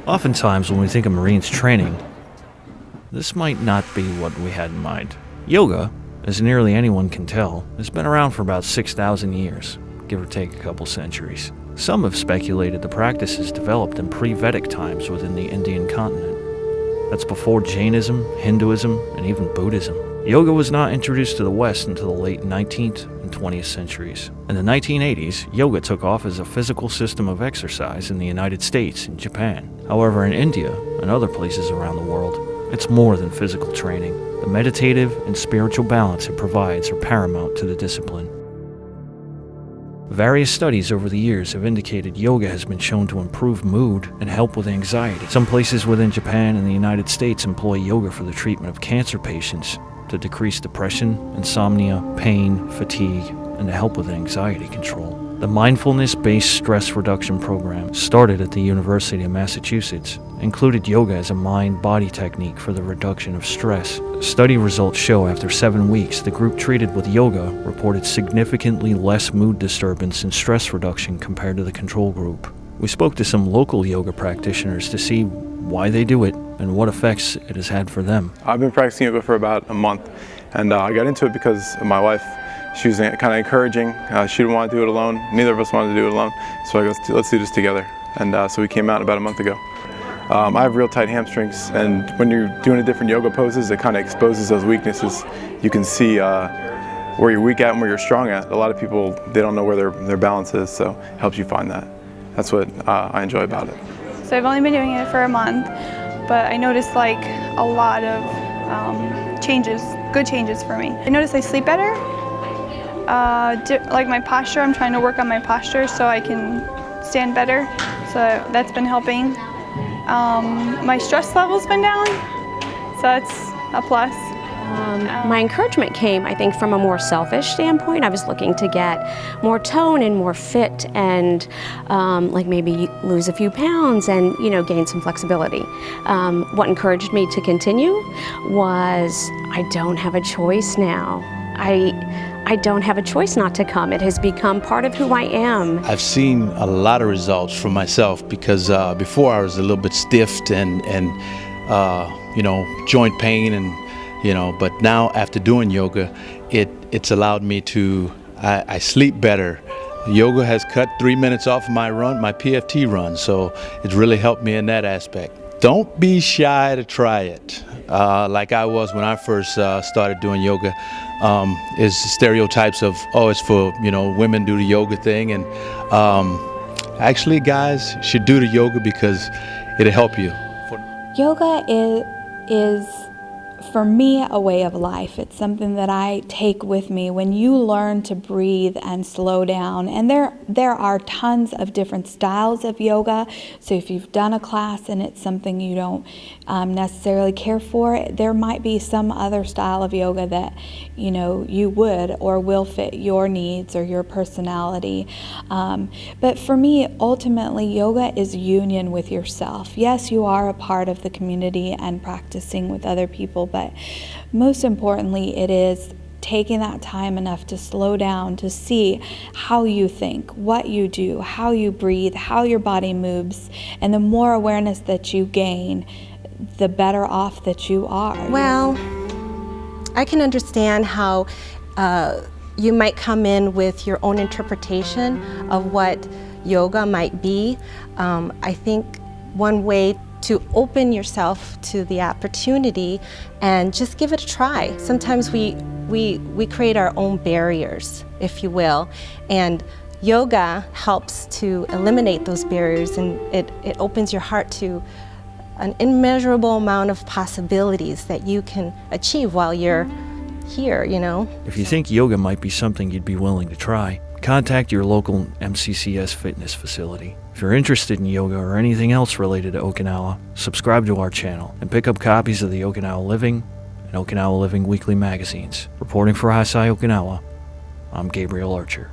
Oftentimes when we think of Marines training, this might not be what we had in mind. Yoga, as nearly anyone can tell, has been around for about 6,000 years, give or take a couple centuries. Some have speculated the practices developed in pre-Vedic times within the Indian continent. That's before Jainism, Hinduism, and even Buddhism. Yoga was not introduced to the West until the late 19th and 20th centuries. In the 1980s, yoga took off as a physical system of exercise in the United States and Japan. However, in India and other places around the world, it's more than physical training. The meditative and spiritual balance it provides are paramount to the discipline. Various studies over the years have indicated yoga has been shown to improve mood and help with anxiety. Some places within Japan and the United States employ yoga for the treatment of cancer patients to decrease depression, insomnia, pain, fatigue, and to help with anxiety control. The mindfulness-based stress reduction program, started at the University of Massachusetts, included yoga as a mind-body technique for the reduction of stress. Study results show after 7 weeks, the group treated with yoga reported significantly less mood disturbance and stress reduction compared to the control group. We spoke to some local yoga practitioners to see why they do it and what effects it has had for them. I've been practicing yoga for about a month, and I got into it because of my wife. She was kind of encouraging. She didn't want to do it alone. Neither of us wanted to do it alone. So I go, let's do this together. And so we came out about a month ago. I have real tight hamstrings, and when you're doing the different yoga poses, it kind of exposes those weaknesses. You can see where you're weak at and where you're strong at. A lot of people, they don't know where their balance is, so it helps you find that. That's what I enjoy about it. So I've only been doing it for a month, but I noticed like a lot of changes, good changes for me. I noticed I sleep better. Like my posture, I'm trying to work on my posture so I can stand better. So that's been helping. My stress level's been down, so that's a plus. My encouragement came, I think, from a more selfish standpoint. I was looking to get more tone and more fit and like maybe lose a few pounds and, gain some flexibility. What encouraged me to continue was I don't have a choice now. I don't have a choice not to come. It has become part of who I am. I've seen a lot of results for myself because before I was a little bit stiffed and joint pain and but now after doing yoga, it's allowed me to, I sleep better. Yoga has cut 3 minutes off my run, my PFT run, so it's really helped me in that aspect. Don't be shy to try it. Like I was when I first started doing yoga. Is stereotypes of, it's for, women do the yoga thing. And actually, guys should do the yoga because it'll help you. Yoga is for me, a way of life. It's something that I take with me. When you learn to breathe and slow down, and there are tons of different styles of yoga, so if you've done a class and it's something you don't necessarily care for, there might be some other style of yoga that you would or will fit your needs or your personality. But for me, ultimately, yoga is union with yourself. Yes, you are a part of the community and practicing with other people, but most importantly, it is taking that time enough to slow down, to see how you think, what you do, how you breathe, how your body moves, and the more awareness that you gain, the better off that you are. Well, I can understand how you might come in with your own interpretation of what yoga might be. I think one way to open yourself to the opportunity and just give it a try. Sometimes we create our own barriers, if you will, and yoga helps to eliminate those barriers, and it opens your heart to an immeasurable amount of possibilities that you can achieve while you're here, If you think yoga might be something you'd be willing to try, contact your local MCCS fitness facility. If you're interested in yoga or anything else related to Okinawa, subscribe to our channel and pick up copies of the Okinawa Living and Okinawa Living weekly magazines. Reporting for Hasai Okinawa, I'm Gabriel Archer.